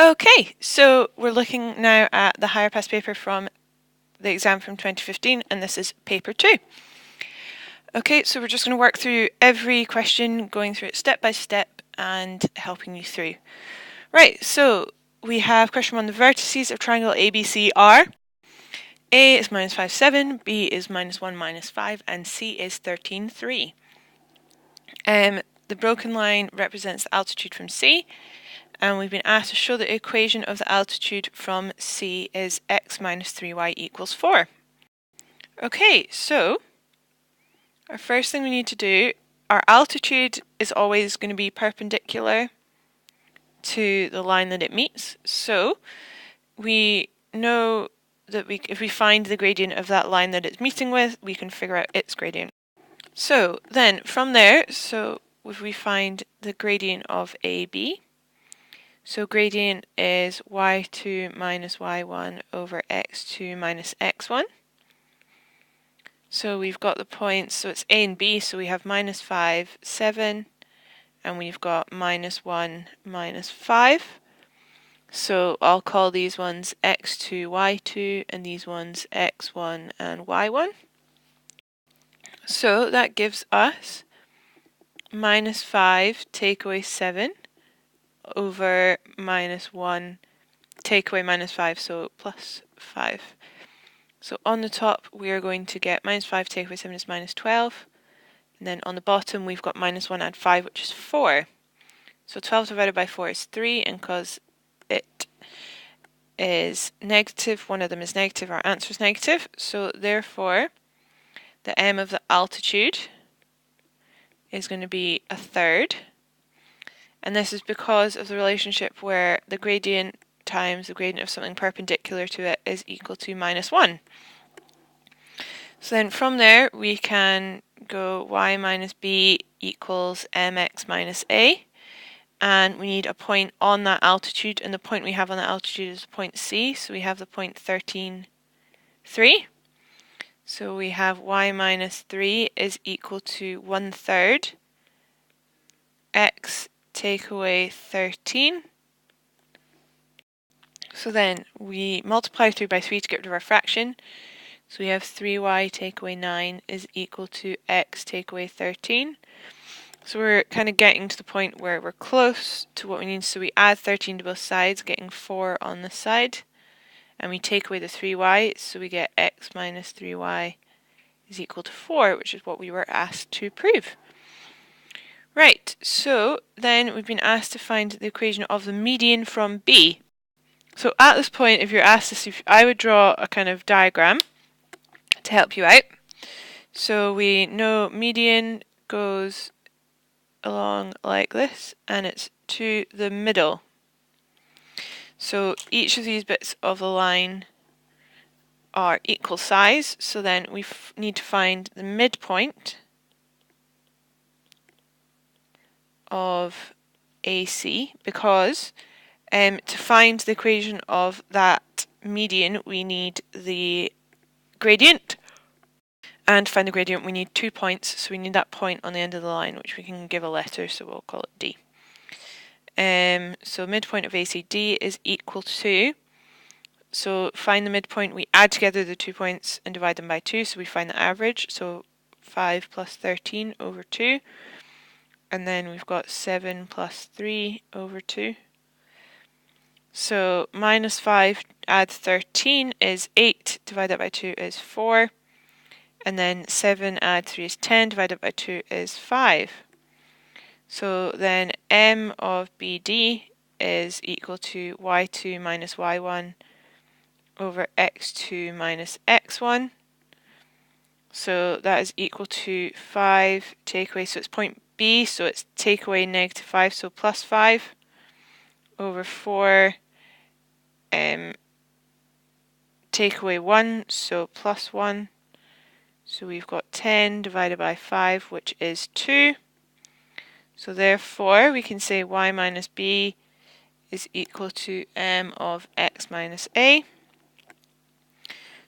Okay, so we're looking now at the higher pass paper from the exam from 2015, and this is paper 2. Okay, so we're just going to work through every question, going through it step by step and helping you through. Right, so we have question 1. The vertices of triangle ABC are A is minus 5, 7, B is minus 1, minus 5, and C is 13, 3. The broken line represents the altitude from C, and we've been asked to show the equation of the altitude from C is x minus 3y equals 4. Okay, so our first thing we need to do, our altitude is always going to be perpendicular to the line that it meets. So we know that if we find the gradient of that line that it's meeting with, we can figure out its gradient. So then from there, so if we find the gradient of AB, so gradient is y2 minus y1 over x2 minus x1. So we've got the points, so it's A and B, so we have minus 5, 7, and we've got minus 1, minus 5. So I'll call these ones x2, y2, and these ones x1 and y1. So that gives us minus 5 take away 7 over minus 1 take away minus 5, so plus 5. So on the top we are going to get minus 5 take away 7 is minus 12, and then on the bottom we've got minus 1 add 5, which is 4. So 12 divided by 4 is 3, and because it is negative, one of them is negative, our answer is negative, so therefore the m of the altitude is going to be a third, and this is because of the relationship where the gradient times the gradient of something perpendicular to it is equal to minus 1. So then from there we can go y minus b equals mx minus a, and we need a point on that altitude, and the point we have on that altitude is the point C, so we have the point 13, 3. So we have y minus 3 is equal to 1/3 x take away 13. So then we multiply through by 3 to get rid of our fraction. So we have 3y take away 9 is equal to x take away 13. So we're kind of getting to the point where we're close to what we need. So we add 13 to both sides, getting 4 on this side. And we take away the 3y, so we get x minus 3y is equal to 4, which is what we were asked to prove. Right, so then we've been asked to find the equation of the median from B. So at this point, if you're asked this, I would draw a kind of diagram to help you out. So we know median goes along like this, and it's to the middle. So each of these bits of the line are equal size, so then we need to find the midpoint of AC, because to find the equation of that median we need the gradient, and to find the gradient we need 2 points, so we need that point on the end of the line, which we can give a letter, so we'll call it D. So midpoint of ACD is equal to, so find the midpoint, we add together the 2 points and divide them by 2, so we find the average, so 5 plus 13 over 2, and then we've got 7 plus 3 over 2. So minus 5 add 13 is 8, divided by 2 is 4, and then 7 add 3 is 10, divided by 2 is 5. So then m of BD is equal to y2 minus y1 over x2 minus x1. So that is equal to 5 take away, so it's point B, so it's take away negative 5, so plus 5 over 4, take away 1, so plus 1. So we've got 10 divided by 5, which is 2. So therefore we can say y minus b is equal to m of x minus a.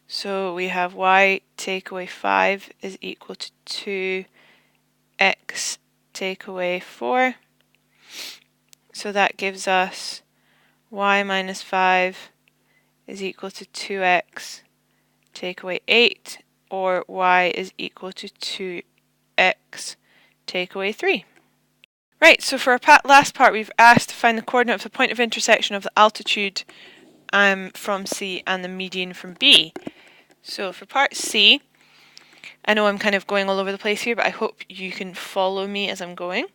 So we have y take away 5 is equal to 2x take away 4. So that gives us y minus 5 is equal to 2x take away 8, or y is equal to 2x take away 3. Right, so for our last part, we've asked to find the coordinate of the point of intersection of the altitude from C and the median from B. So for part C, I know I'm kind of going all over the place here, but I hope you can follow me as I'm going.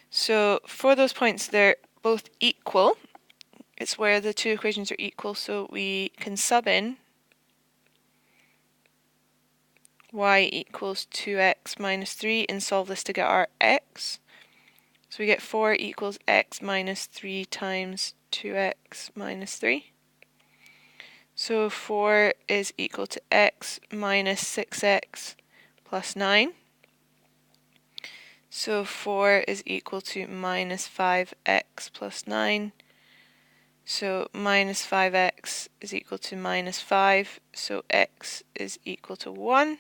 So for those points, they're both equal. It's where the two equations are equal, so we can sub in y equals 2x minus 3 and solve this to get our x. So we get 4 equals x minus 3 times 2x minus 3. So 4 is equal to x minus 6x plus 9. So 4 is equal to minus 5x plus 9. So minus 5x is equal to minus 5. So x is equal to 1.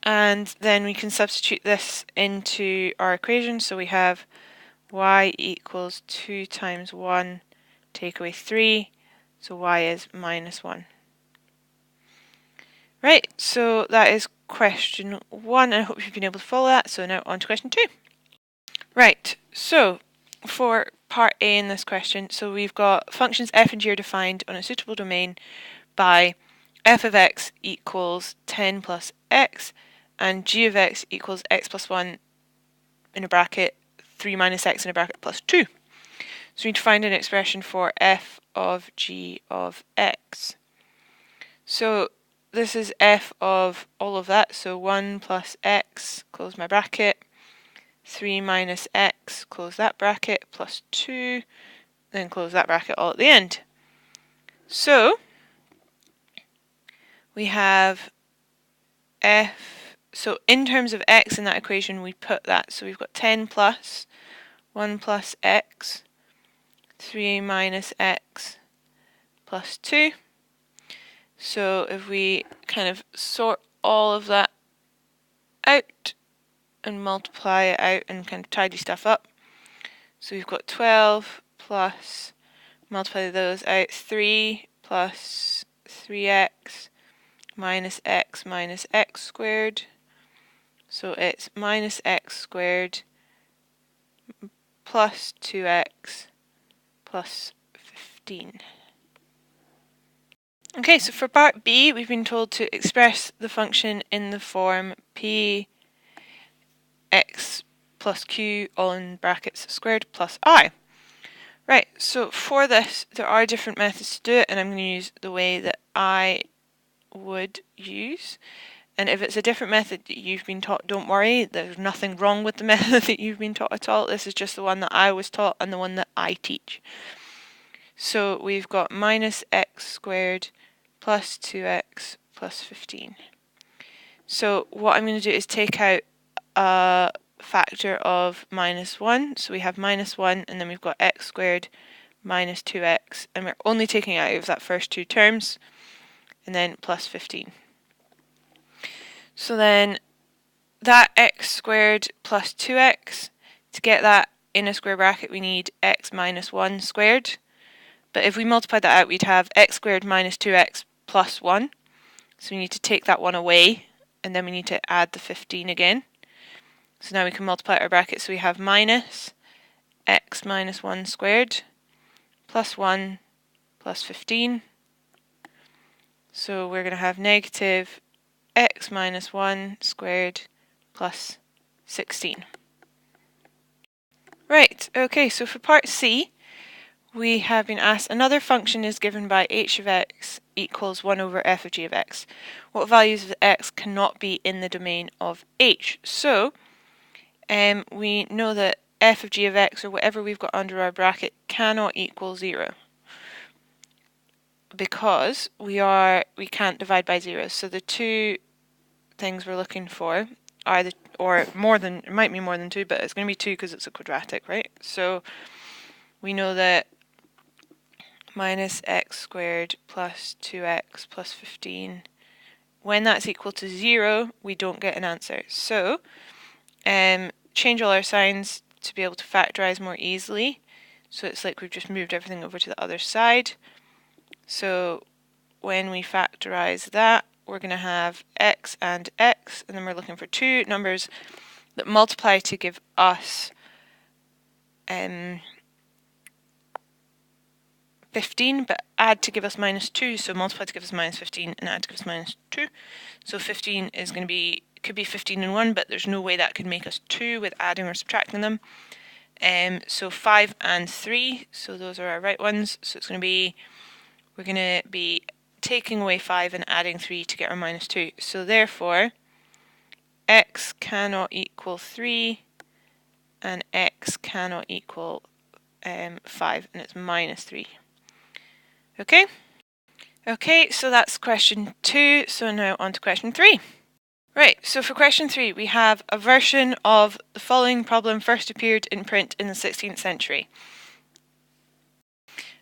And then we can substitute this into our equation. So we have y equals 2 times 1 take away 3. So y is minus 1. Right, so that is question 1, and I hope you've been able to follow that. So now on to question 2. Right, so for part A in this question, so we've got functions f and g are defined on a suitable domain by f of x equals 10 plus x and g of x equals x plus 1 in a bracket 3 minus x in a bracket plus 2. So we need to find an expression for f of g of x. So this is f of all of that, so 1 plus x, close my bracket, 3 minus x, close that bracket, plus 2, then close that bracket all at the end. So we have f, so in terms of x in that equation we put that, so we've got 10 plus 1 plus x, 3 minus x plus 2. So if we kind of sort all of that out and multiply it out and kind of tidy stuff up, so we've got 12 plus, multiply those out, 3 plus 3x minus x squared. So it's minus x squared plus 2x plus 15. Okay, so for part B, we've been told to express the function in the form p x plus q all in brackets squared plus I. Right, so for this, there are different methods to do it, and I'm going to use the way that I would use. And if it's a different method that you've been taught, don't worry, there's nothing wrong with the method that you've been taught at all. This is just the one that I was taught and the one that I teach. So we've got minus x squared plus 2x plus 15. So what I'm going to do is take out a factor of minus 1. So we have minus 1 and then we've got x squared minus 2x, and we're only taking out of that first two terms, and then plus 15. So then that x squared plus 2x, to get that in a square bracket we need x minus 1 squared. But if we multiply that out, we'd have x squared minus 2x plus 1. So we need to take that 1 away, and then we need to add the 15 again. So now we can multiply our bracket, so we have minus x minus 1 squared plus 1 plus 15. So we're going to have negative x minus 1 squared plus 16. Right, okay, so for part C, we have been asked another function is given by h of x equals 1 over f of g of x. What values of x cannot be in the domain of h? So we know that f of g of x, or whatever we've got under our bracket, cannot equal 0 because we can't divide by 0. So the two things we're looking for are it might be more than 2, but it's going to be 2 because it's a quadratic, right? So we know that minus x squared plus 2x plus 15, when that's equal to 0, we don't get an answer. So change all our signs to be able to factorize more easily. So it's like we've just moved everything over to the other side. So when we factorize that, we're going to have x, and then we're looking for two numbers that multiply to give us 15, but add to give us minus 2, so multiply to give us minus 15 and add to give us minus 2. So 15 is going to be, could be 15 and 1, but there's no way that could make us 2 with adding or subtracting them. So 5 and 3, so those are our right ones. So it's going to be, we're going to be taking away 5 and adding 3 to get our minus 2. So therefore, x cannot equal 3 and x cannot equal 5, and it's minus 3. Okay? Okay, so that's question 2. So now on to question 3. Right, so for question 3, we have a version of the following problem first appeared in print in the 16th century.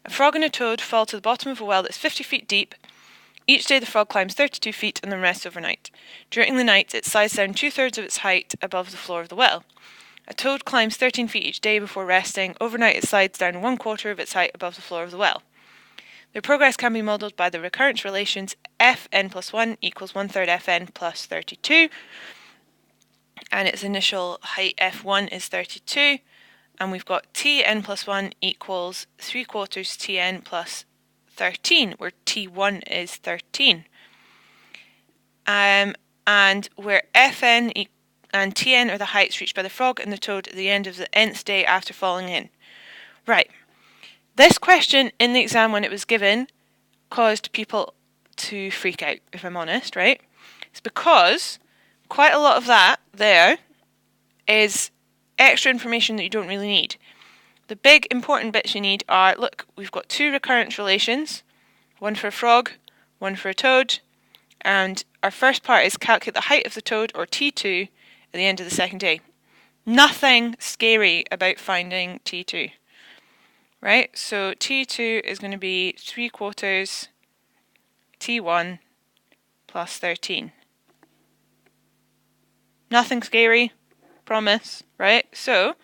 A frog and a toad fall to the bottom of a well that's 50 feet deep. Each day the frog climbs 32 feet and then rests overnight. During the night, it slides down 2/3 of its height above the floor of the well. A toad climbs 13 feet each day before resting. Overnight, it slides down 1/4 of its height above the floor of the well. Their progress can be modelled by the recurrence relations fn plus 1 equals 1/3 fn plus 32, and its initial height f1 is 32, and we've got tn plus 1 equals 3/4 tn plus 13, where t1 is 13. And where fn and tn are the heights reached by the frog and the toad at the end of the nth day after falling in. Right. This question in the exam when it was given caused people to freak out, if I'm honest, right? It's because quite a lot of that there is extra information that you don't really need. The big important bits you need are, look, we've got two recurrence relations, one for a frog, one for a toad, and our first part is calculate the height of the toad, or T2, at the end of the second day. Nothing scary about finding T2. Right, so T2 is going to be 3/4 T1 plus 13. Nothing scary, promise, right? So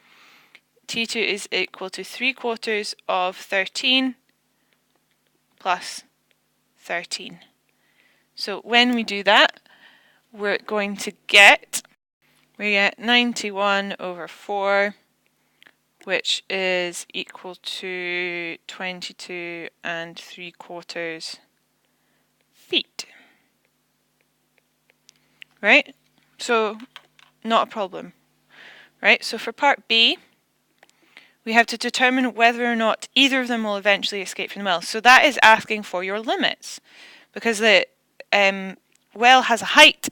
T2 is equal to 3/4 of 13 plus 13. So when we do that, we're going to get, 91 over 4, which is equal to 22 3/4 feet. Right? So, not a problem. Right? So for part B, we have to determine whether or not either of them will eventually escape from the well. So that is asking for your limits, because the well has a height,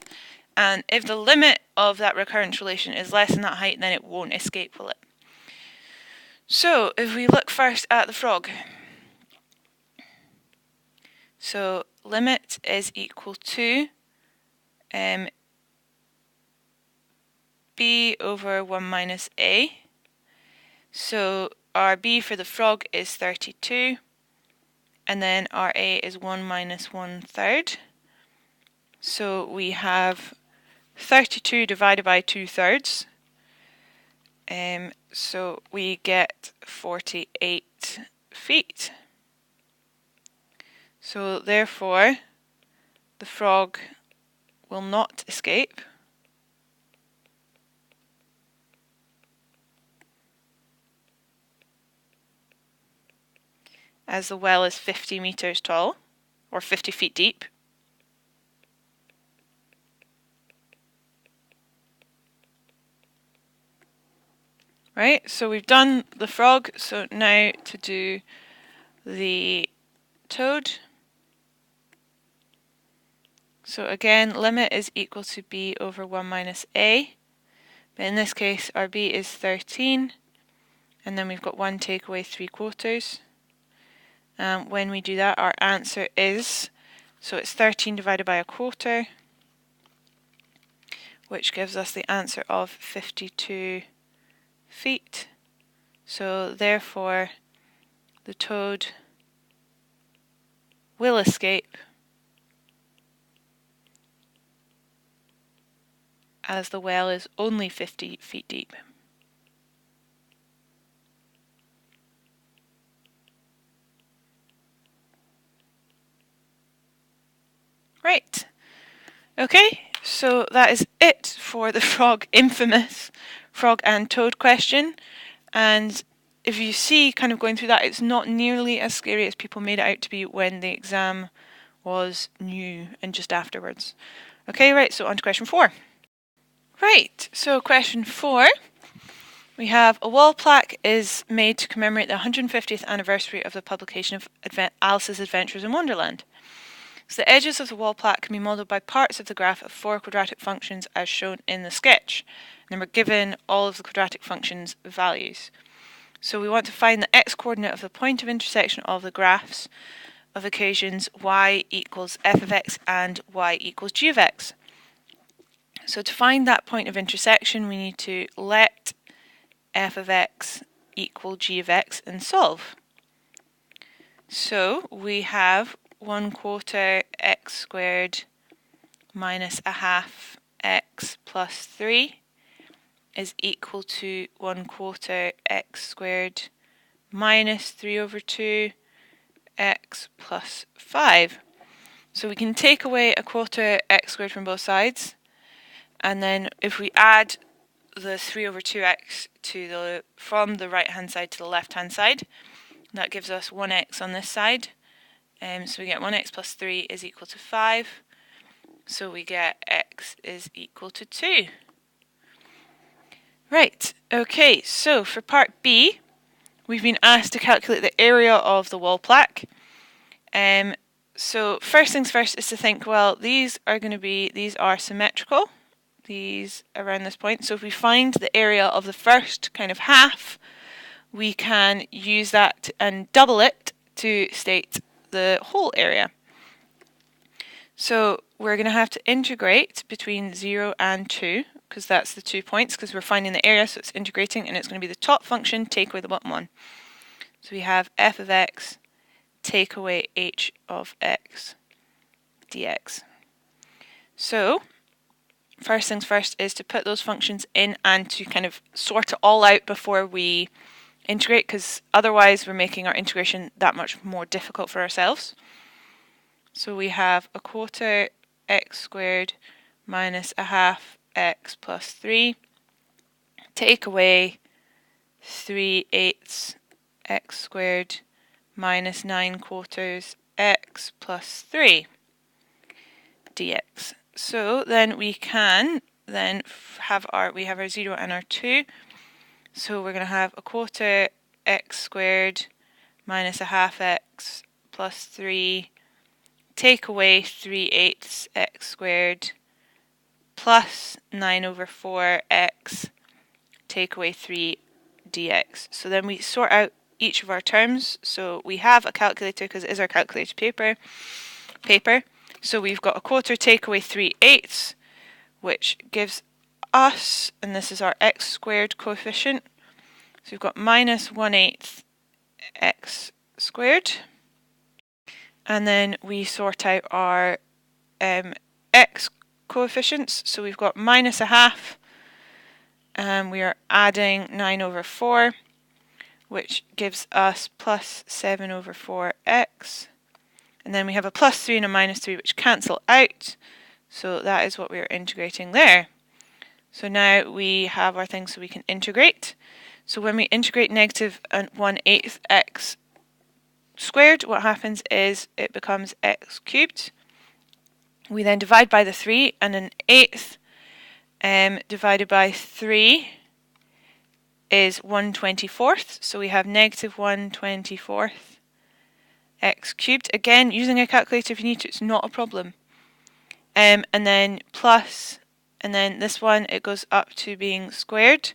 and if the limit of that recurrence relation is less than that height, then it won't escape, will it? So if we look first at the frog, so limit is equal to b over 1 minus a. So our b for the frog is 32, and then our a is 1 minus 1/3. So we have 32 divided by 2/3. So we get 48 feet. So therefore, the frog will not escape. As the well is 50 meters tall, or 50 feet deep. Right, so we've done the frog, so now to do the toad. So again, limit is equal to b over 1 minus a, but in this case our b is 13, and then we've got 1 take away 3/4. When we do that, our answer is, so it's 13 divided by 1/4, which gives us the answer of 52 feet. So therefore, the toad will escape, as the well is only 50 feet deep. Right. Okay, so that is it for the infamous frog and toad question. And if you see kind of going through that, it's not nearly as scary as people made it out to be when the exam was new and just afterwards. Okay, right, so on to question 4. Right, so question 4. We have a wall plaque is made to commemorate the 150th anniversary of the publication of Alice's Adventures in Wonderland. So the edges of the wall plaque can be modelled by parts of the graph of 4 quadratic functions as shown in the sketch. And then we're given all of the quadratic functions' values. So we want to find the x-coordinate of the point of intersection of the graphs of equations y equals f of x and y equals g of x. So to find that point of intersection, we need to let f of x equal g of x and solve. So we have 1/4 x squared minus a half x plus 3 is equal to 1/4 x squared minus 3/2 x plus 5. So we can take away 1/4 x squared from both sides, and then if we add the 3/2x from the right hand side to the left hand side, that gives us 1x on this side. So we get 1x plus 3 is equal to 5. So we get x is equal to 2. Right, okay, so for part B, we've been asked to calculate the area of the wall plaque. So first things first is to think, well, these are symmetrical, these around this point. So if we find the area of the first kind of half, we can use that and double it to state the whole area. So we're going to have to integrate between 0 and 2, because that's the 2 points, because we're finding the area, so it's integrating, and it's going to be the top function, take away the bottom one. So we have f of x, take away h of x dx. So first things first is to put those functions in and to kind of sort it all out before we integrate, because otherwise we're making our integration that much more difficult for ourselves. So we have 1/4 x squared minus a half x plus 3, take away 3/8 x squared minus 9/4 x plus 3 dx. So then we can have our 0 and our 2. So we're going to have 1/4 x squared minus a half x plus 3, take away 3/8 x squared plus 9/4x, take away 3 dx. So then we sort out each of our terms. So we have a calculator because it is our calculator paper. So we've got 1/4 take away 3/8, which gives us, and this is our x squared coefficient, so we've got minus 1/8 x squared. And then we sort out our x coefficients. So we've got minus a half, and we are adding 9/4, which gives us plus 7/4x. And then we have a plus 3 and a minus 3, which cancel out. So that is what we're integrating there. So now we have our thing so we can integrate. So when we integrate negative 1/8 x squared, what happens is it becomes x cubed. We then divide by the 3, and an 1/8 divided by 3 is 1/24. So we have negative 1/24 x cubed. Again, using a calculator if you need to, it's not a problem. And then plus, and then this one, it goes up to being squared,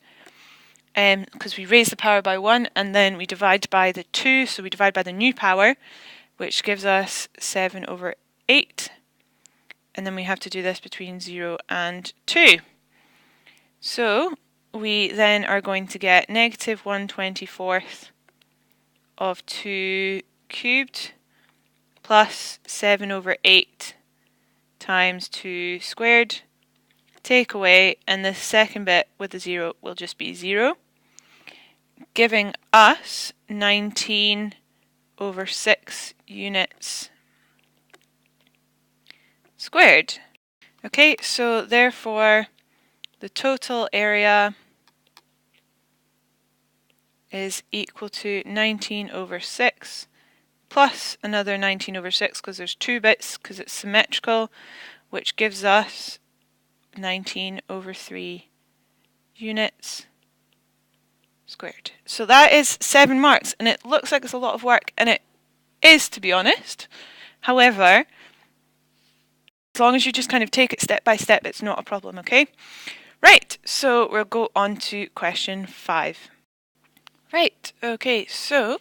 because we raise the power by 1, and then we divide by the 2, so we divide by the new power, which gives us 7/8. And then we have to do this between 0 and 2. So we then are going to get negative 1/24 of 2 cubed plus 7/8 times 2 squared, take away, and the second bit with the 0 will just be 0, giving us 19/6 units squared. Okay, so therefore the total area is equal to 19 over 6 plus another 19 over 6 because there's 2 bits because it's symmetrical, which gives us 19 over 3 units squared. So that is 7 marks, and it looks like it's a lot of work, and it is, to be honest. However, as long as you just kind of take it step by step, it's not a problem, okay? Right, so we'll go on to question 5. Right, okay, so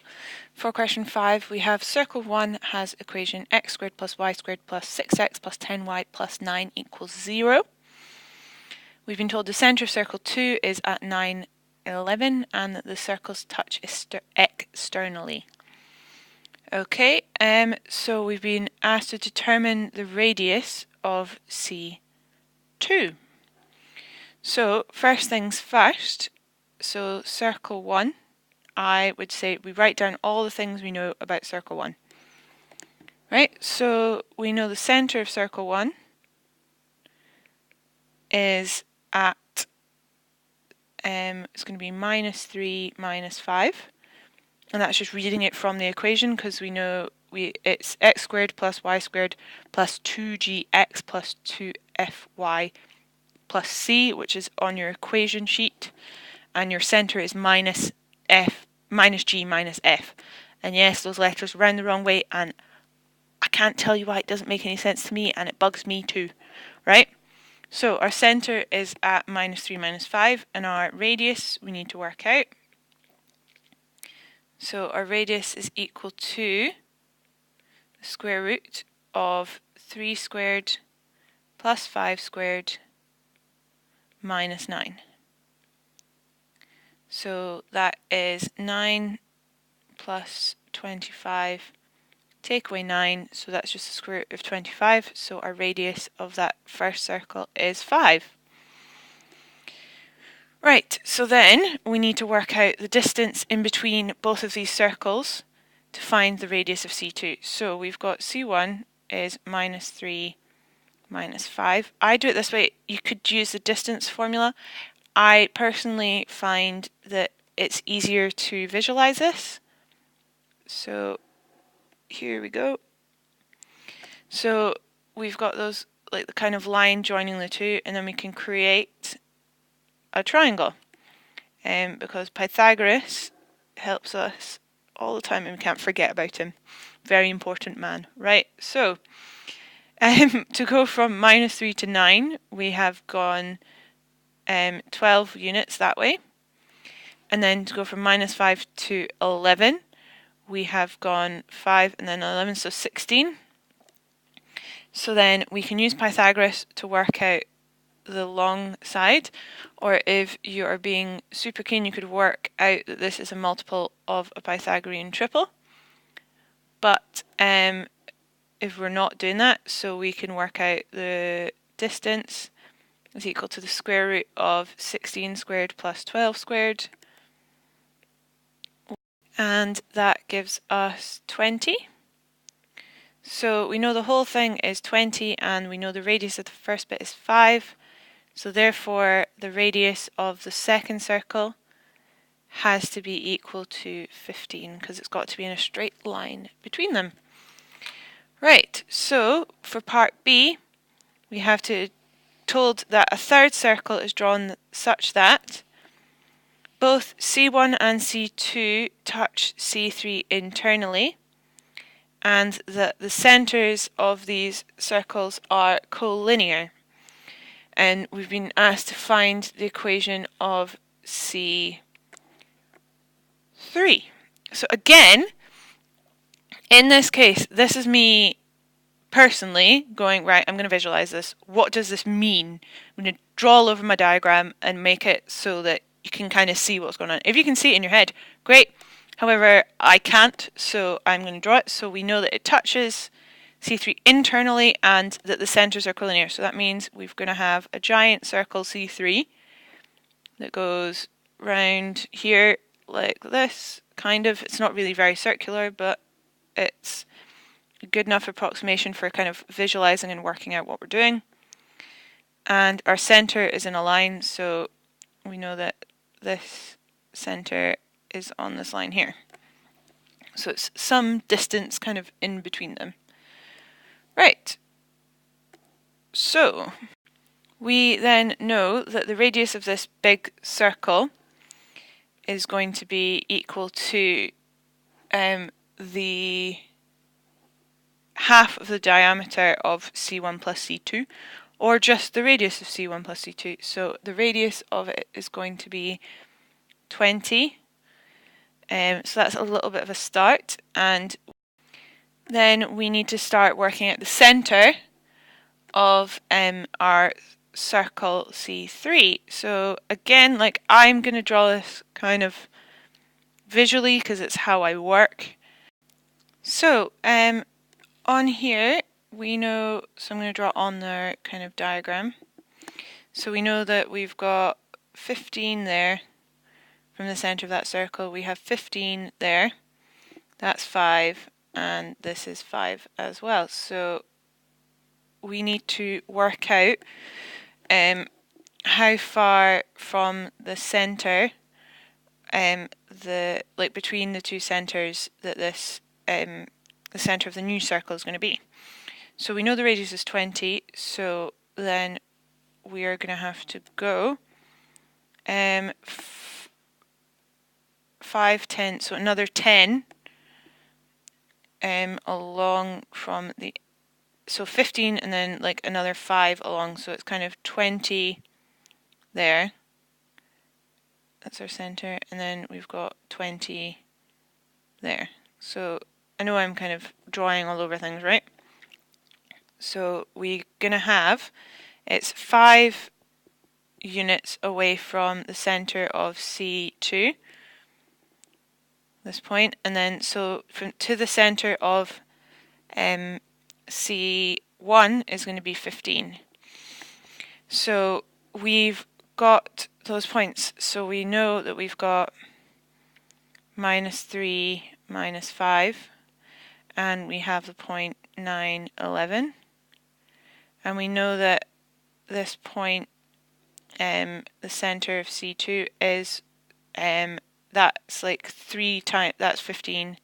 for question 5, we have circle 1 has equation x squared plus y squared plus 6x plus 10y plus 9 equals 0. We've been told the centre of circle 2 is at 9, 11, and that the circles touch externally. Okay, so we've been asked to determine the radius of C2. So first things first, so circle 1, I would say we write down all the things we know about circle 1. Right, so we know the centre of circle 1 is at, it's going to be minus 3, minus 5. And that's just reading it from the equation because we know it's x squared plus y squared plus 2gx plus 2fy plus c, which is on your equation sheet, and your centre is minus g minus f. And yes, those letters round the wrong way, and I can't tell you why it doesn't make any sense to me, and it bugs me too, right? So our centre is at minus 3, minus 5, and our radius we need to work out. So our radius is equal to the square root of 3 squared plus 5 squared minus 9. So that is 9 plus 25, take away 9, so that's just the square root of 25, so our radius of that first circle is 5. Right, so then we need to work out the distance in between both of these circles to find the radius of C2. So we've got C1 is minus 3, minus 5. I do it this way. You could use the distance formula. I personally find that it's easier to visualize this. So here we go. So we've got those, like the kind of line joining the two, and then we can create a triangle. Because Pythagoras helps us all the time and we can't forget about him. Very important man. Right, so to go from minus 3 to 9, we have gone 12 units that way. And then to go from minus 5 to 11, we have gone 5 and then 11, so 16. So then we can use Pythagoras to work out the long side, or if you are being super keen, you could work out that this is a multiple of a Pythagorean triple. But if we're not doing that, so we can work out the distance is equal to the square root of 16 squared plus 12 squared, and that gives us 20. So we know the whole thing is 20, and we know the radius of the first bit is 5. So therefore, the radius of the second circle has to be equal to 15 because it's got to be in a straight line between them. Right, so for part B, we have told that a third circle is drawn such that both C1 and C2 touch C3 internally, and that the centres of these circles are collinear. And we've been asked to find the equation of C3. So again, in this case, this is me personally going, right, I'm going to visualize this. What does this mean? I'm going to draw all over my diagram and make it so that you can kind of see what's going on. If you can see it in your head, great. However, I can't, so I'm going to draw it. So we know that it touches C3 internally and that the centres are collinear. So that means we're going to have a giant circle C3 that goes round here like this, kind of. It's not really very circular, but it's a good enough approximation for kind of visualizing and working out what we're doing. And our center is in a line, so we know that this center is on this line here. So it's some distance kind of in between them. Right. So we then know that the radius of this big circle is going to be equal to the half of the diameter of C1 plus C2, or just the radius of C1 plus C2. So the radius of it is going to be 20. So that's a little bit of a start, and then we need to start working at the centre of our circle C3. So again, like, I'm going to draw this kind of visually because it's how I work. So on here we know, so I'm going to draw on their kind of diagram. So we know that we've got 15 there from the centre of that circle. We have 15 there. That's 5, and this is 5 as well. So we need to work out how far from the centre, between the two centres, that this the centre of the new circle is going to be. So we know the radius is 20, so then we are going to have to go 5, 10, so another 10 along from the, so 15 and then like another 5 along, so it's kind of 20 there. That's our centre, and then we've got 20 there. So I know I'm kind of drawing all over things, right? So we're going to have, it's 5 units away from the centre of C2, this point, and then so from to the centre of C1 is going to be 15. So we've got those points, so we know that we've got -3, -5, and we have the point 9, 11, and we know that this point, the centre of C2 is that's like 3 times, that's 15,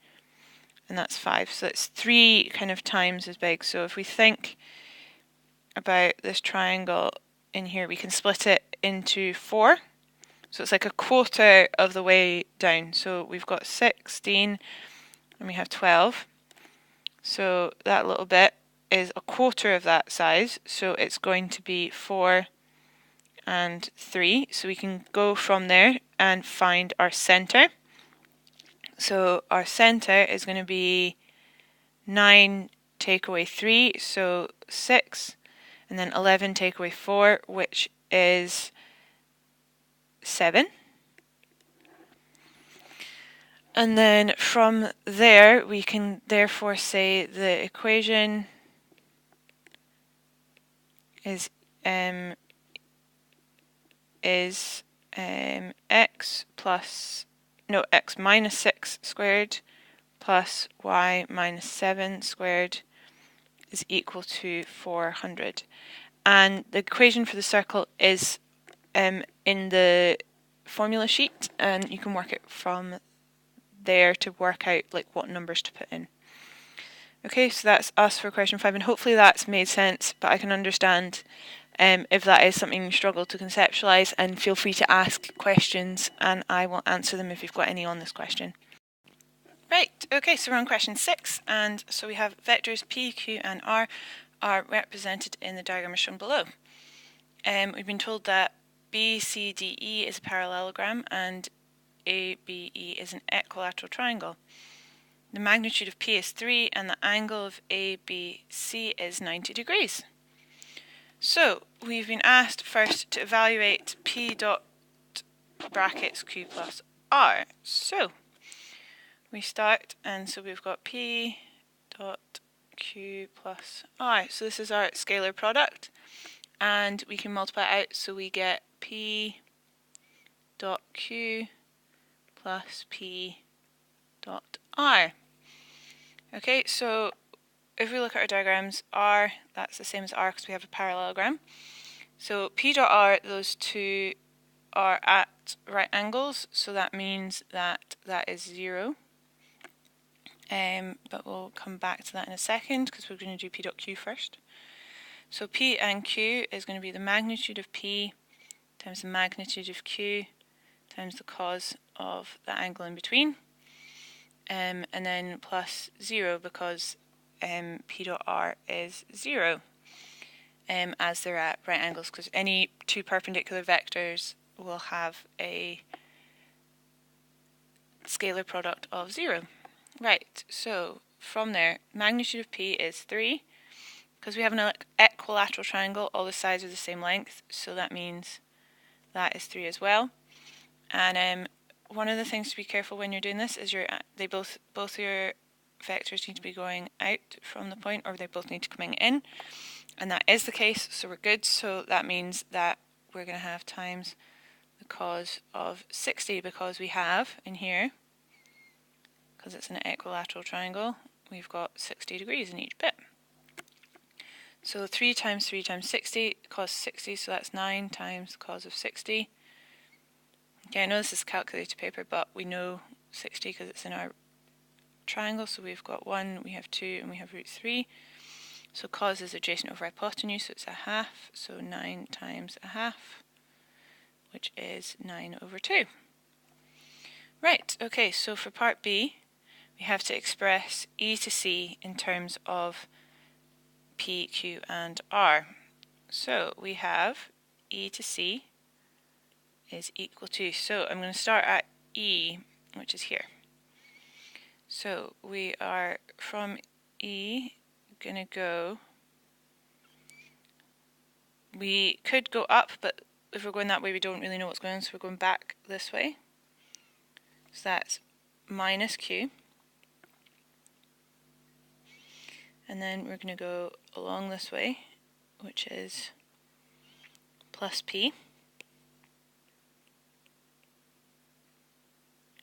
and that's 5, so it's 3 kind of times as big. So if we think about this triangle in here, we can split it into 4, so it's like a quarter of the way down. So we've got 16 and we have 12, so that little bit is a quarter of that size, so it's going to be 4 and 3, so we can go from there and find our centre. So our centre is going to be 9 take away 3, so 6, and then 11 take away 4, which is 7. And then from there we can therefore say the equation is x minus 6 squared plus y minus 7 squared is equal to 400. And the equation for the circle is in the formula sheet, and you can work it from there to work out like what numbers to put in. Okay, so that's us for question 5, and hopefully that's made sense, but I can understand if that is something you struggle to conceptualise, and feel free to ask questions and I will answer them if you've got any on this question. Right, okay, so we're on question 6, and so we have vectors p, q and r are represented in the diagram as shown below. We've been told that BCDE is a parallelogram and ABE is an equilateral triangle. The magnitude of P is 3 and the angle of ABC is 90 degrees. So we've been asked first to evaluate P dot brackets Q plus R. So we start, and so we've got P dot Q plus R. So this is our scalar product, and we can multiply it out, so we get P dot Q plus P dot R. Okay, so if we look at our diagrams, R, that's the same as R because we have a parallelogram. So P dot R, those two are at right angles, so that means that that is 0. But we'll come back to that in a second because we're going to do P dot Q first. So P and Q is going to be the magnitude of P times the magnitude of Q times the cos of the angle in between, and then plus 0 because P dot R is 0, as they're at right angles, because any two perpendicular vectors will have a scalar product of 0. Right, so from there, magnitude of P is 3. Because we have an equilateral triangle, all the sides are the same length, so that means that is 3 as well. And one of the things to be careful when you're doing this is both your vectors need to be going out from the point, or they both need to be coming in, and that is the case, so we're good. So that means that we're going to have times the cos of 60, because we have in here, because it's an equilateral triangle, we've got 60 degrees in each bit. So 3 times 3 times 60, cos 60, so that's 9 times the cos of 60. Okay, I know this is calculated paper, but we know 60 because it's in our triangle, so we've got 1, we have 2, and we have root 3. So cos is adjacent over hypotenuse, so it's a half, so 9 times a half, which is 9 over 2. Right, okay, so for part B, we have to express e to c in terms of P, Q, and R. So we have e to c is equal to, so I'm going to start at E, which is here. So we are from E going to go, we could go up, but if we're going that way we don't really know what's going on, so we're going back this way. So that's minus Q. And then we're going to go along this way, which is plus P.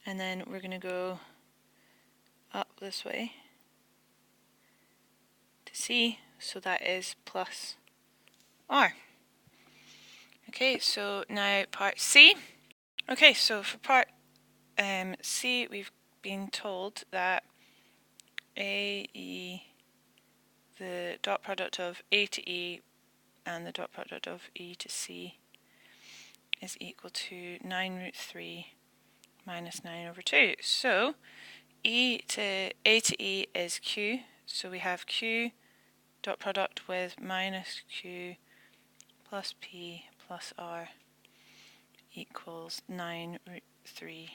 And then we're going to go up this way to C, so that is plus R. Okay, so now part C. Okay, so for part C, we've been told that the dot product of A to E and the dot product of E to C is equal to 9 root 3 minus 9 over 2. So A to E is Q, so we have Q dot product with minus Q plus P plus R equals 9 root 3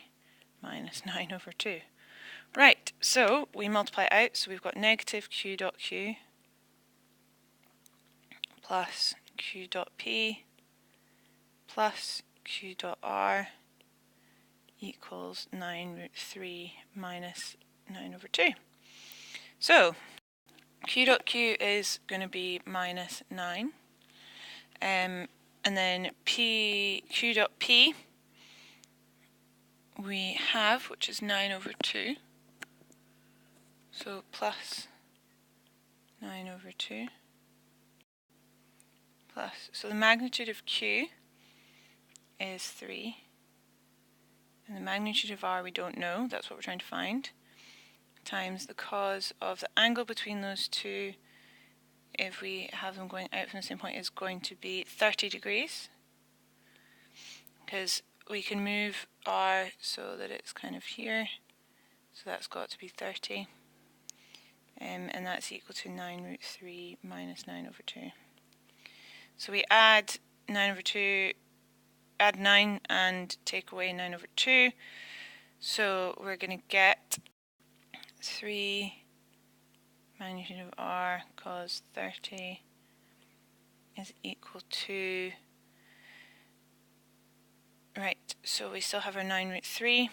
minus 9 over 2. Right, so we multiply it out, so we've got negative Q dot Q plus Q dot P plus Q dot R equals 9 root 3 minus 9 over 2. So Q dot Q is going to be minus 9. And then Q dot P we have, which is 9 over 2. So plus 9 over 2 plus, so the magnitude of Q is 3, and the magnitude of R we don't know, that's what we're trying to find, times the cos of the angle between those two, if we have them going out from the same point, is going to be 30 degrees, because we can move R so that it's kind of here, so that's got to be 30, and that's equal to 9 root 3 minus 9 over 2. So we add 9 over 2, add 9 and take away 9 over 2. So we're going to get 3 magnitude of R cos 30 is equal to, right, so we still have our 9 root 3.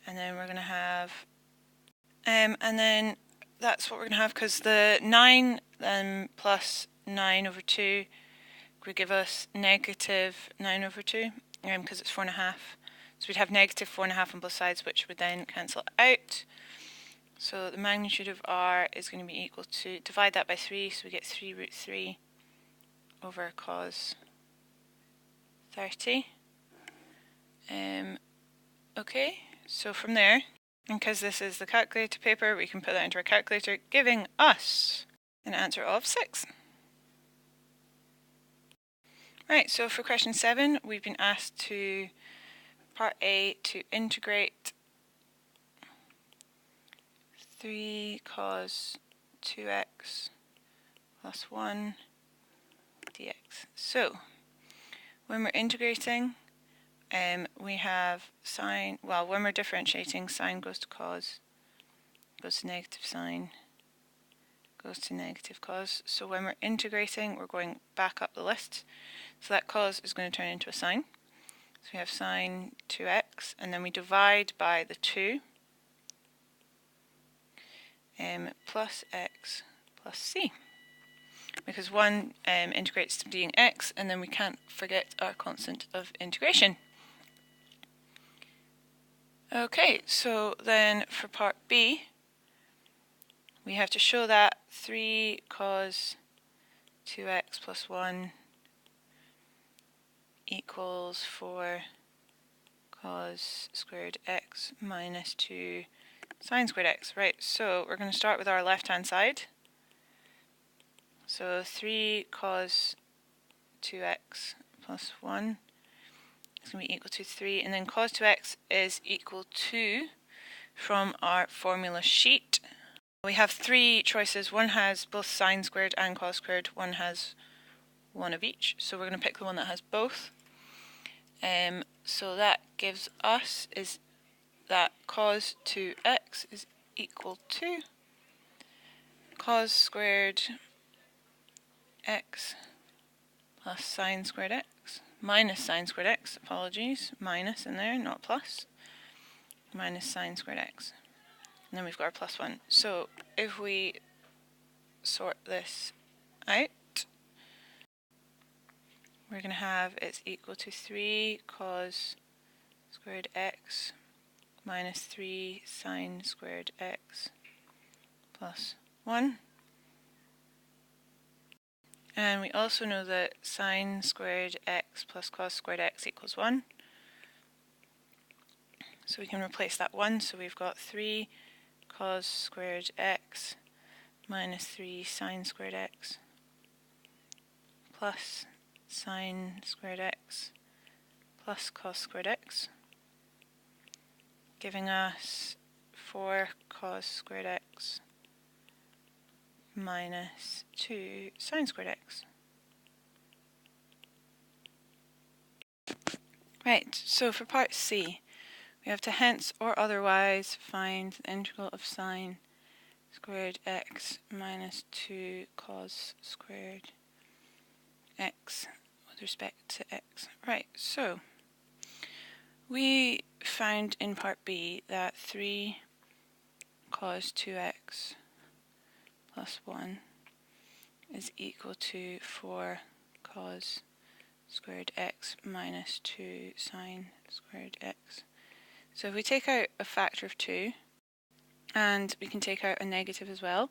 And then we're going to have, and then that's what we're going to have, because the 9 plus 9 over 2 would give us negative 9 over 2, because it's 4.5. So we'd have negative 4.5 on both sides, which would then cancel out. So the magnitude of r is going to be equal to, divide that by 3, so we get 3 root 3 over cos 30. Okay, so from there, and because this is the calculator paper, we can put that into our calculator, giving us an answer of 6. Right, so for question 7, we've been asked to, part A, to integrate 3 cos 2x plus 1 dx. So, when we're integrating, we have sine, well, when we're differentiating, sine goes to cos, goes to negative sine, goes to negative cos. So when we're integrating, we're going back up the list. So that cos is going to turn into a sine. So we have sine 2x, and then we divide by the 2, plus x plus c. Because 1 integrates to being x, and then we can't forget our constant of integration. Okay, so then for part B, we have to show that 3 cos 2x plus 1 equals 4 cos squared x minus 2 sine squared x. Right, so we're going to start with our left-hand side. So 3 cos 2x plus 1 is going to be equal to 3, and then cos 2x is equal to, from our formula sheet, we have 3 choices. One has both sine squared and cos squared, one has one of each, so we're going to pick the one that has both. So that gives us is that cos 2x is equal to cos squared x plus sine squared x minus sine squared x, apologies, minus in there, not plus, minus sine squared x. And then we've got our plus 1. So if we sort this out, we're going to have it's equal to 3 cos squared x minus 3 sine squared x plus 1. And we also know that sine squared x plus cos squared x equals 1. So we can replace that 1. So we've got 3 cos squared x minus 3 sine squared x plus sine squared x plus cos squared x, giving us 4 cos squared x minus 2 sine squared x. Right, so for part C, we have to hence or otherwise find the integral of sine squared x minus 2 cos squared x with respect to x. Right, so we found in part B that 3 cos 2x plus 1 is equal to 4 cos squared x minus 2 sine squared x. So if we take out a factor of 2, and we can take out a negative as well,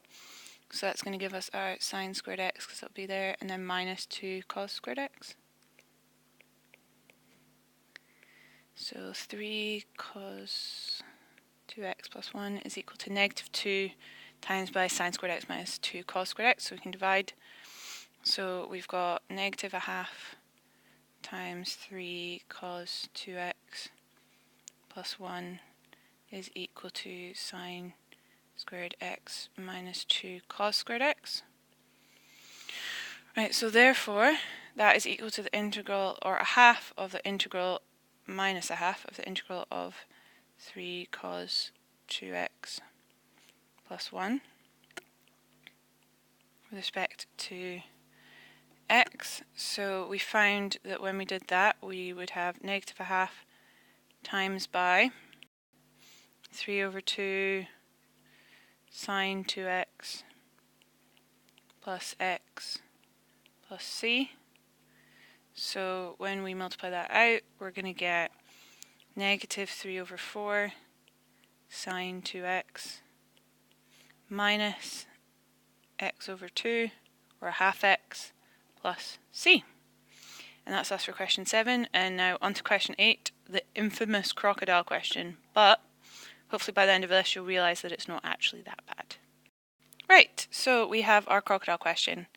so that's going to give us our sine squared x, because it'll be there, and then minus 2 cos squared x. So 3 cos 2x plus 1 is equal to negative 2 times by sine squared x minus 2 cos squared x, so we can divide. So we've got negative a half times 3 cos 2x plus 1 is equal to sine squared x minus 2 cos squared x. Right, so therefore that is equal to the integral, or a half of the integral minus a half of the integral of 3 cos 2x plus 1 with respect to x. So we found that when we did that, we would have negative a half times by 3 over 2 sine 2x plus x plus c. So when we multiply that out, we're going to get negative 3 over 4 sine 2x minus x over 2, or a half x, plus c. And that's us for question 7. And now on to question 8, the infamous crocodile question. But hopefully by the end of this you'll realise that it's not actually that bad. Right, so we have our crocodile question.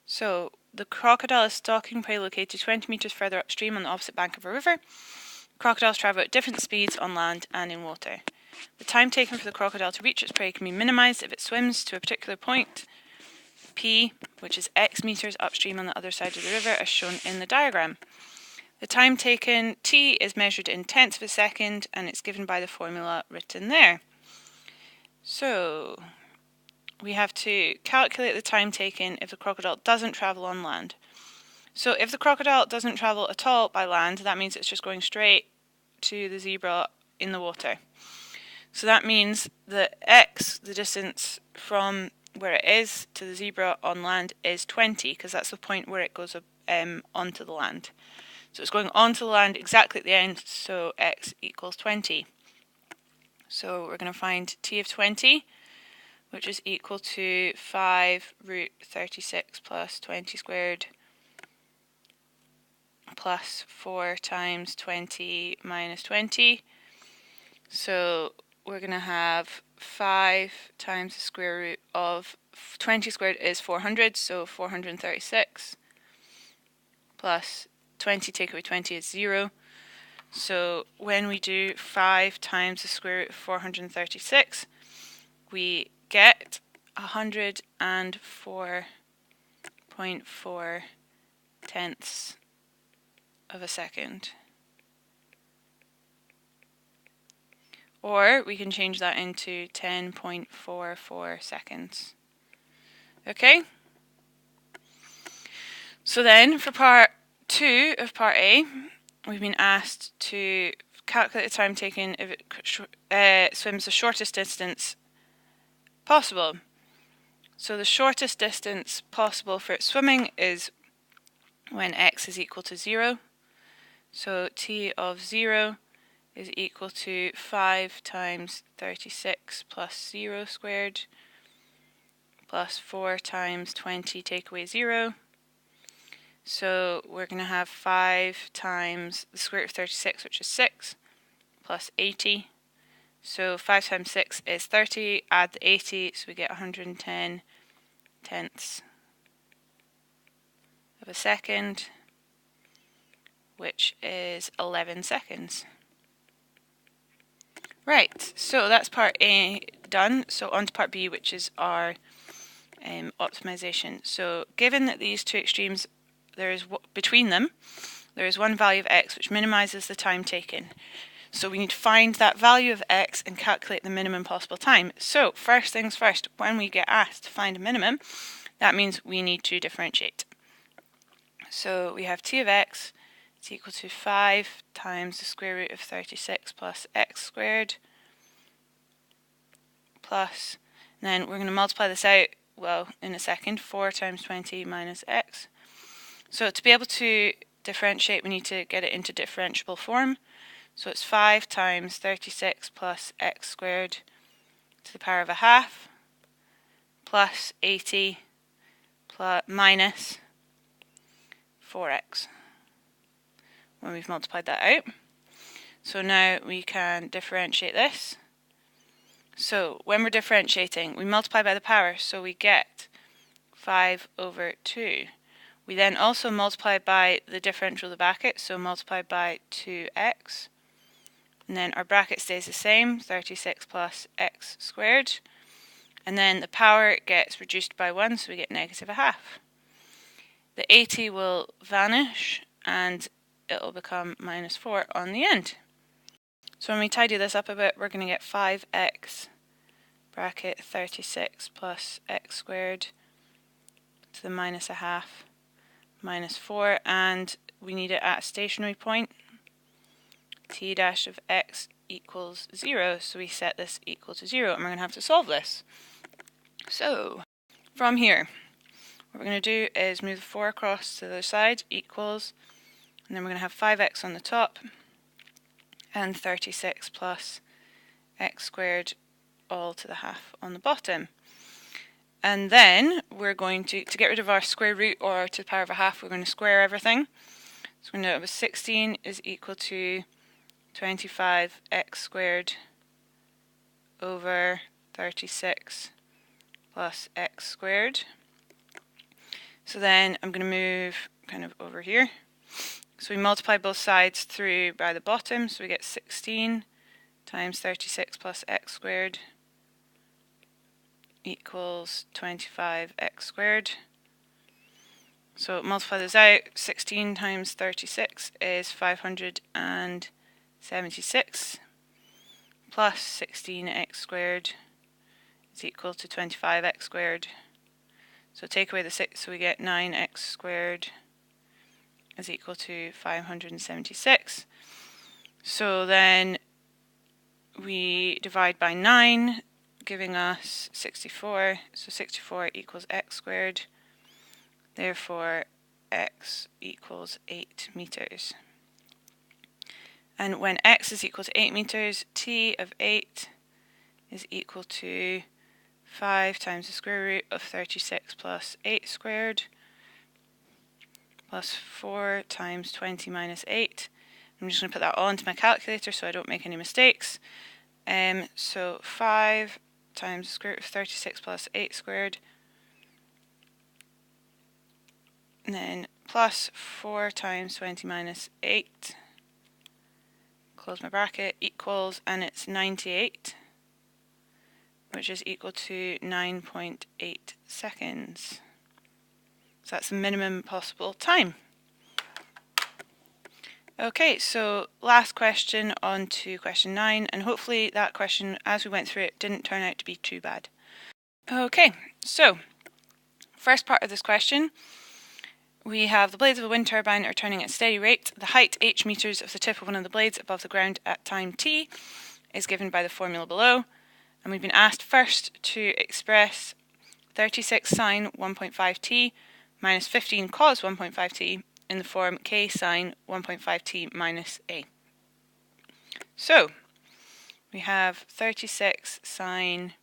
So the crocodile is stalking prey located 20 metres further upstream on the opposite bank of a river. Crocodiles travel at different speeds on land and in water. The time taken for the crocodile to reach its prey can be minimised if it swims to a particular point, P, which is x metres upstream on the other side of the river, as shown in the diagram. The time taken, T, is measured in tenths of a second, and it's given by the formula written there. So we have to calculate the time taken if the crocodile doesn't travel on land. So if the crocodile doesn't travel at all by land, that means it's just going straight to the zebra in the water. So that means that x, the distance from where it is to the zebra on land, is 20, because that's the point where it goes onto the land. So it's going onto the land exactly at the end, so x equals 20. So we're going to find t of 20, which is equal to 5 root 36 plus 20 squared plus 4 times 20 minus 20. So we're going to have 5 times the square root of 20 squared is 400, so 436 plus 20 take away 20 is 0. So when we do 5 times the square root of 436, we get 104.4 tenths of a second. Or we can change that into 10.44 seconds. Okay? So then for part 2 of part A, we've been asked to calculate the time taken if it swims the shortest distance possible. So the shortest distance possible for it swimming is when x is equal to 0. So t of 0 is equal to 5 times 36 plus 0 squared plus 4 times 20 take away 0. So we're going to have 5 times the square root of 36, which is 6, plus 80. So 5 times 6 is 30, add the 80, so we get 110 tenths of a second, which is 11 seconds. Right, so that's part A done. So on to part B, which is our optimization. So given that these two extremes, between them, there is one value of x which minimizes the time taken. So we need to find that value of x and calculate the minimum possible time. So first things first, when we get asked to find a minimum, that means we need to differentiate. So we have t of x is equal to 5 times the square root of 36 plus x squared plus, and then we're going to multiply this out, well, in a second, 4 times 20 minus x. So to be able to differentiate, we need to get it into differentiable form. So it's 5 times 36 plus x squared to the power of a half plus 80 plus minus 4x when we've multiplied that out. So now we can differentiate this. So when we're differentiating, we multiply by the power, so we get 5 over 2. We then also multiply by the differential of the bracket, so multiply by 2x. And then our bracket stays the same, 36 plus x squared. And then the power gets reduced by 1, so we get negative a half. The 80 will vanish, and it'll become minus 4 on the end. So when we tidy this up a bit, we're going to get 5x bracket 36 plus x squared to the minus a half minus 4, and we need it at a stationary point. T dash of x equals 0, so we set this equal to 0, and we're going to have to solve this. So from here, what we're going to do is move the 4 across to the other side, equals, and then we're going to have 5x on the top and 36 plus x squared all to the half on the bottom. And then we're going to get rid of our square root or to the power of a half, we're going to square everything. So we know it was 16 is equal to 25x squared over 36 plus x squared. So then I'm going to move kind of over here. So we multiply both sides through by the bottom, so we get 16 times 36 plus x squared equals 25x squared. So multiply this out, 16 times 36 is 576 plus 16x squared is equal to 25x squared. So take away the 6, so we get 9x squared is equal to 576. So then we divide by 9, giving us 64. So 64 equals x squared. Therefore, x equals 8 meters. And when x is equal to 8 meters, t of 8 is equal to 5 times the square root of 36 plus 8 squared plus 4 times 20 minus 8. I'm just going to put that all into my calculator so I don't make any mistakes. So 5 times the square root of 36 plus 8 squared, and then plus 4 times 20 minus 8, close my bracket, equals, and it's 98, which is equal to 9.8 seconds. So that's the minimum possible time. Okay, so last question on to question 9, and hopefully that question, as we went through it, didn't turn out to be too bad. Okay, so first part of this question, we have the blades of a wind turbine are turning at a steady rate. The height h meters of the tip of one of the blades above the ground at time t is given by the formula below, and we've been asked first to express 36 sine 1.5t minus 15 cos 1.5t in the form k sine 1.5t minus a. So we have 36 sine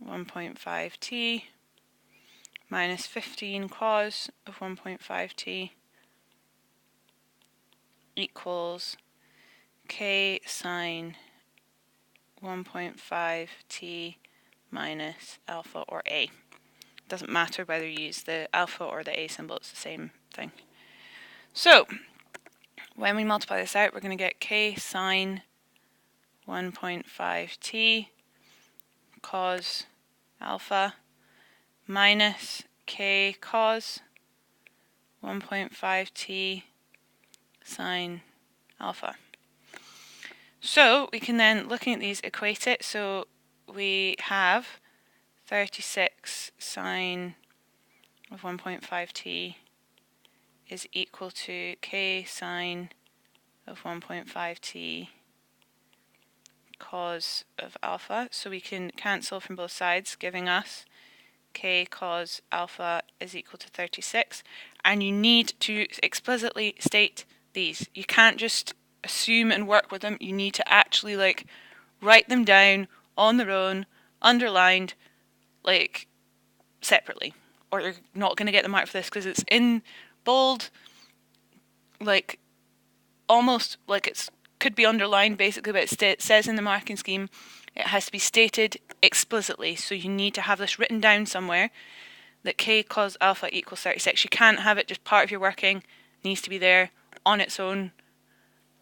1.5t minus 15 cos of 1.5t equals k sine 1.5t minus alpha or a. Doesn't matter whether you use the alpha or the a symbol, it's the same thing. So when we multiply this out, we're going to get k sine 1.5t cos alpha minus k cos 1.5t sine alpha. So we can then, looking at these, equate it. So we have 36 sine of 1.5t is equal to k sine of 1.5t cos of alpha. So we can cancel from both sides, giving us k cos alpha is equal to 36. And you need to explicitly state these. You can't just assume and work with them. You need to actually write them down on their own, underlined, separately, or you're not going to get the mark for this because it's in bold, almost like it could be underlined basically, but it says in the marking scheme it has to be stated explicitly. So you need to have this written down somewhere that k cos alpha equals 36. You can't have it just part of your working. It needs to be there on its own.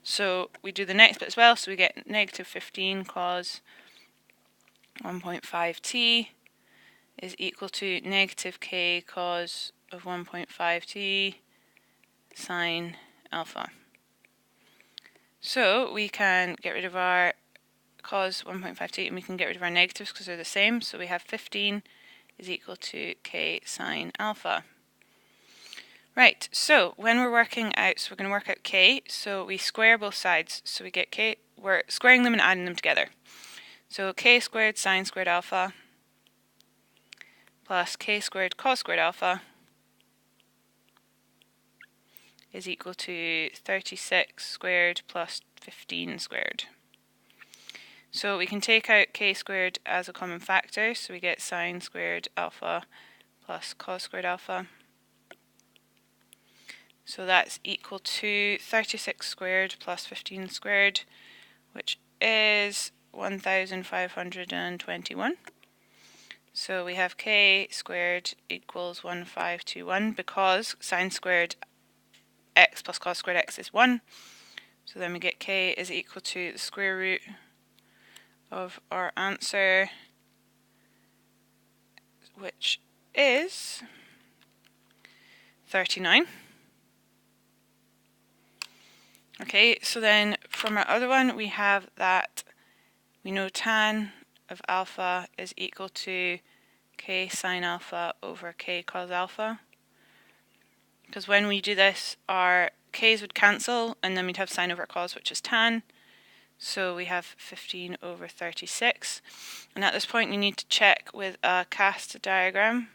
So we do the next bit as well. So we get negative 15 cos 1.5t is equal to negative k cos of 1.5t sine alpha. So we can get rid of our cos 1.5t and we can get rid of our negatives because they're the same. So we have 15 is equal to k sine alpha. Right, so when we're working out, so we're going to work out k, so we square both sides. So we get k, we're squaring them and adding them together. So k squared sine squared alpha plus k squared cos squared alpha is equal to 36 squared plus 15 squared. So we can take out k squared as a common factor, so we get sine squared alpha plus cos squared alpha. So that's equal to 36 squared plus 15 squared, which is 1521. So we have k squared equals 1521 because sine squared x plus cos squared x is 1. So then we get k is equal to the square root of our answer, which is 39. Okay, so then from our other one we have that we know tan of alpha is equal to k sine alpha over k cos alpha. Because when we do this, our k's would cancel and then we'd have sine over cos, which is tan. So we have 15 over 36. And at this point you need to check with a cast diagram.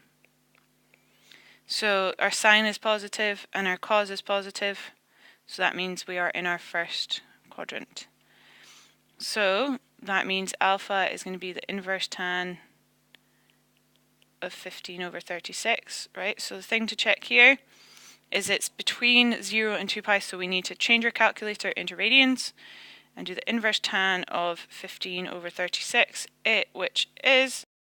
So our sine is positive and our cos is positive. So that means we are in our first quadrant. So that means alpha is going to be the inverse tan of 15 over 36, right? So the thing to check here is it's between 0 and 2 pi, so we need to change our calculator into radians and do the inverse tan of 15 over 36, which is